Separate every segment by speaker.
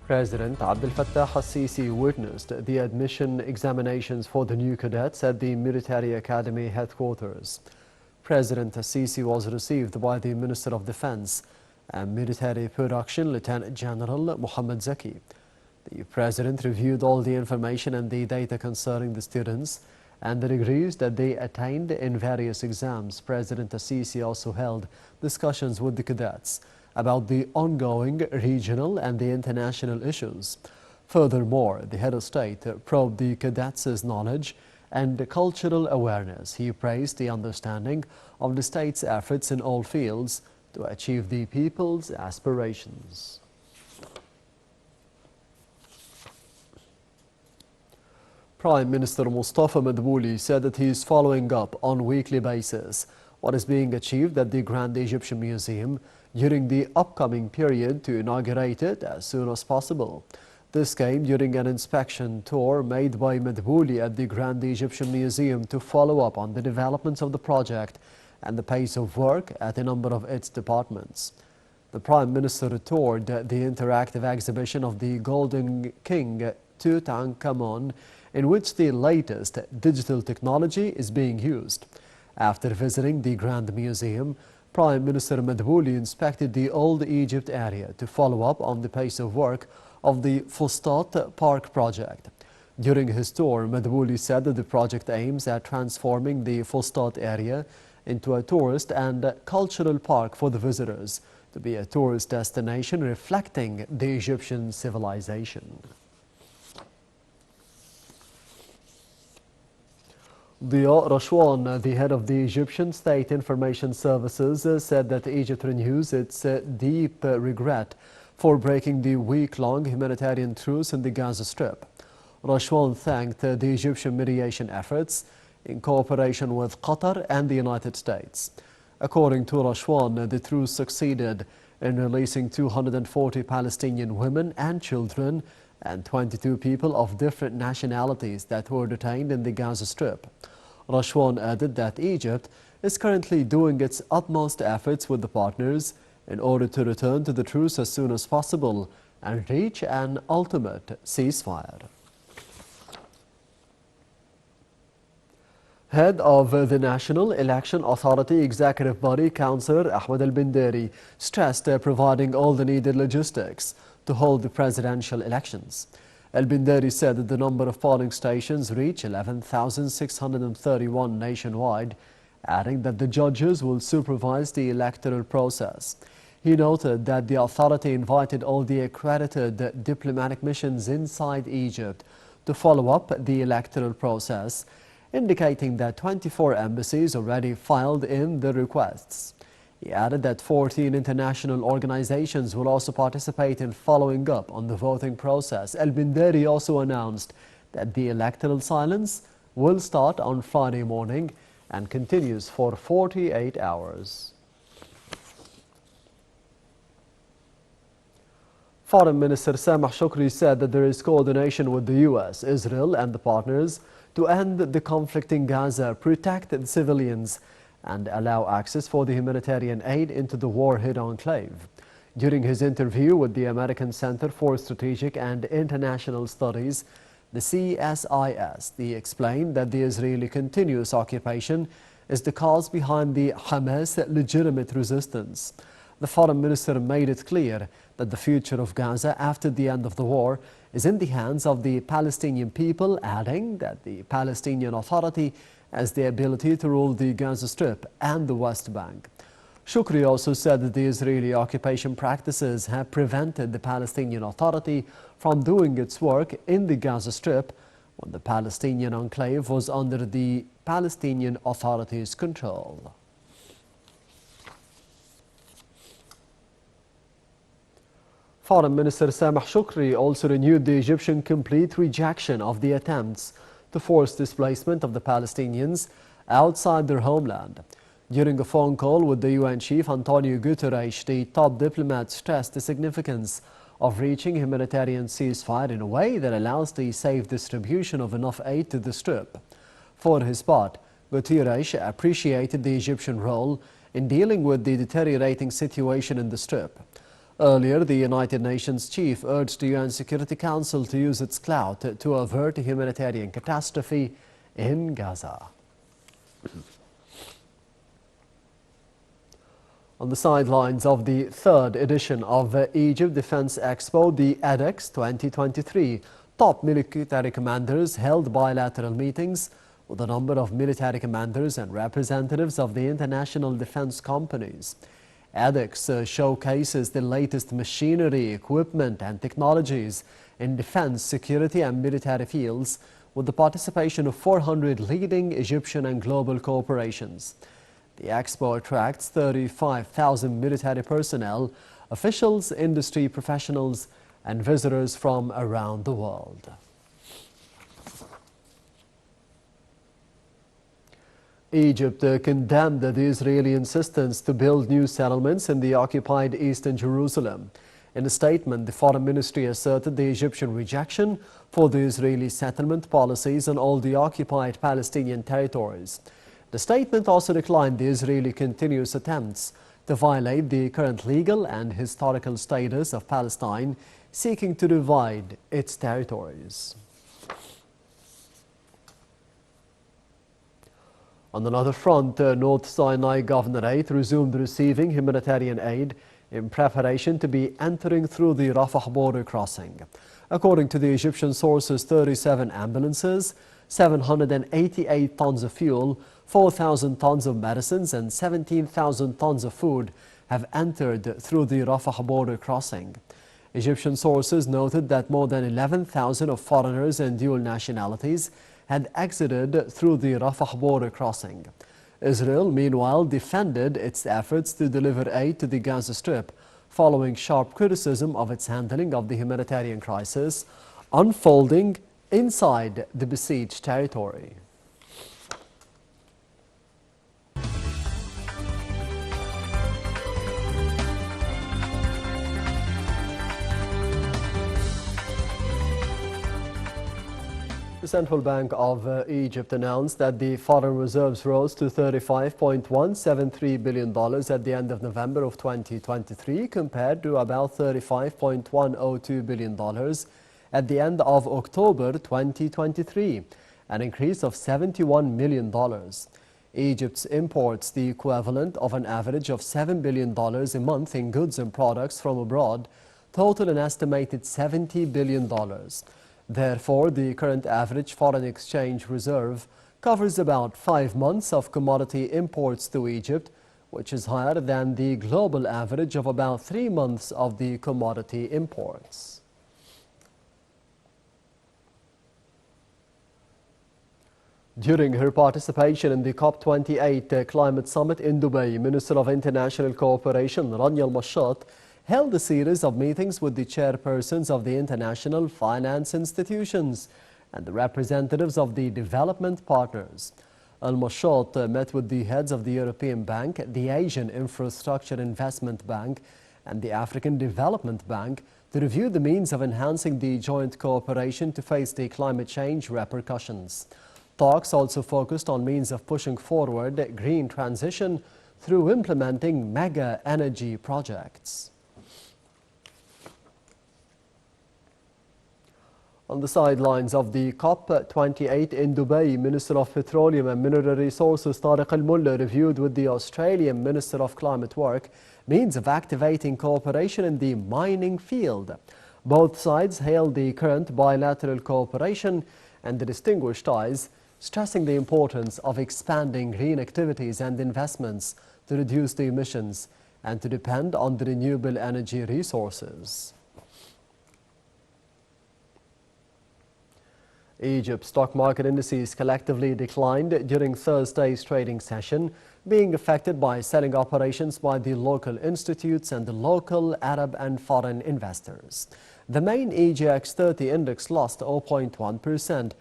Speaker 1: President Abdel Fattah al-Sisi witnessed the admission examinations for the new cadets at the Military Academy headquarters. President al-Sisi was received by the Minister of Defense and Military Production, Lieutenant General Mohammed Zaki. The President reviewed all the information and the data concerning the students and the degrees that they attained in various exams. President al-Sisi also held discussions with the cadets about the ongoing regional and the international issues. Furthermore, the head of state probed the cadets' knowledge and cultural awareness. He praised the understanding of the state's efforts in all fields to achieve the people's aspirations. Prime Minister Mustafa Madbouli said that he is following up on a weekly basis what is being achieved at the Grand Egyptian Museum during the upcoming period to inaugurate it as soon as possible. This came during an inspection tour made by Madbouli at the Grand Egyptian Museum to follow up on the developments of the project and the pace of work at a number of its departments. The Prime Minister toured the interactive exhibition of the Golden King Tutankhamun, in which the latest digital technology is being used. After visiting the Grand Museum, Prime Minister Madbouli inspected the Old Egypt area to follow up on the pace of work of the Fustat Park project. During his tour, Madbouli said that the project aims at transforming the Fustat area into a tourist and cultural park for the visitors, to be a tourist destination reflecting the Egyptian civilization. Diya Rashwan, the head of the Egyptian State Information Services, said that Egypt renews its deep regret for breaking the week-long humanitarian truce in the Gaza Strip. Rashwan thanked the Egyptian mediation efforts in cooperation with Qatar and the United States. According to Rashwan, the truce succeeded in releasing 240 Palestinian women and children and 22 people of different nationalities that were detained in the Gaza Strip. Rashwan added that Egypt is currently doing its utmost efforts with the partners in order to return to the truce as soon as possible and reach an ultimate ceasefire. Head of the National Election Authority Executive Body, Councillor Ahmed Al-Binderi, stressed providing all the needed logistics to hold the presidential elections. Al-Binderi said that the number of polling stations reached 11,631 nationwide, adding that the judges will supervise the electoral process. He noted that the authority invited all the accredited diplomatic missions inside Egypt to follow up the electoral process, indicating that 24 embassies already filed in the requests. He added that 14 international organizations will also participate in following up on the voting process. Al-Binderi also announced that the electoral silence will start on Friday morning and continues for 48 hours. Foreign Minister Sameh Shoukry said that there is coordination with the U.S., Israel and the partners to end the conflict in Gaza, protect the civilians, and allow access for the humanitarian aid into the war-hit enclave. During his interview with the American Center for Strategic and International Studies, the CSIS, he explained that the Israeli continuous occupation is the cause behind the Hamas' legitimate resistance. The foreign minister made it clear that the future of Gaza after the end of the war is in the hands of the Palestinian people, adding that the Palestinian Authority has the ability to rule the Gaza Strip and the West Bank. Shoukry also said that the Israeli occupation practices have prevented the Palestinian Authority from doing its work in the Gaza Strip when the Palestinian enclave was under the Palestinian Authority's control. Foreign Minister Sameh Shoukry also renewed the Egyptian complete rejection of the attempts to force displacement of the Palestinians outside their homeland. During a phone call with the UN chief Antonio Guterres, the top diplomat stressed the significance of reaching humanitarian ceasefire in a way that allows the safe distribution of enough aid to the Strip. For his part, Guterres appreciated the Egyptian role in dealing with the deteriorating situation in the Strip. Earlier, the United Nations chief urged the UN Security Council to use its clout to avert a humanitarian catastrophe in Gaza. On the sidelines of the third edition of Egypt Defense Expo, the EDEX 2023, top military commanders held bilateral meetings with a number of military commanders and representatives of the international defense companies. EDEX showcases the latest machinery, equipment and technologies in defense, security and military fields with the participation of 400 leading Egyptian and global corporations. The expo attracts 35,000 military personnel, officials, industry professionals, and visitors from around the world. Egypt condemned the Israeli insistence to build new settlements in the occupied eastern Jerusalem. In a statement, the Foreign Ministry asserted the Egyptian rejection for the Israeli settlement policies on all the occupied Palestinian territories. The statement also declined the Israeli continuous attempts to violate the current legal and historical status of Palestine, seeking to divide its territories. On another front, North Sinai Governorate resumed receiving humanitarian aid in preparation to be entering through the Rafah border crossing. According to the Egyptian sources, 37 ambulances, 788 tons of fuel, 4,000 tons of medicines and 17,000 tons of food have entered through the Rafah border crossing. Egyptian sources noted that more than 11,000 of foreigners and dual nationalities had exited through the Rafah border crossing. Israel, meanwhile, defended its efforts to deliver aid to the Gaza Strip following sharp criticism of its handling of the humanitarian crisis unfolding inside the besieged territory. The Central Bank of Egypt announced that the foreign reserves rose to $35.173 billion at the end of November of 2023 compared to about $35.102 billion at the end of October 2023, an increase of $71 million. Egypt's imports, the equivalent of an average of $7 billion a month in goods and products from abroad, total an estimated $70 billion. Therefore, the current average foreign exchange reserve covers about 5 months of commodity imports to Egypt, which is higher than the global average of about 3 months of the commodity imports. During her participation in the COP28 climate summit in Dubai, Minister of International Cooperation Rania Al-Mashat held a series of meetings with the chairpersons of the international finance institutions and the representatives of the development partners. Al-Mashat met with the heads of the European Bank, the Asian Infrastructure Investment Bank, and the African Development Bank to review the means of enhancing the joint cooperation to face the climate change repercussions. Talks also focused on means of pushing forward green transition through implementing mega energy projects. On the sidelines of the COP28 in Dubai, Minister of Petroleum and Mineral Resources Tariq Al-Mulla reviewed with the Australian Minister of Climate Work means of activating cooperation in the mining field. Both sides hailed the current bilateral cooperation and the distinguished ties, stressing the importance of expanding green activities and investments to reduce the emissions and to depend on the renewable energy resources. Egypt's stock market indices collectively declined during Thursday's trading session, being affected by selling operations by the local institutes and the local Arab and foreign investors. The main EGX 30 index lost 0.1%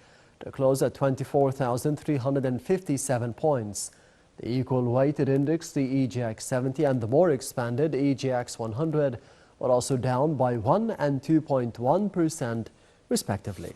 Speaker 1: to close at 24,357 points. The equal weighted index, the EGX 70, and the more expanded EGX 100 were also down by 1 and 2.1% respectively.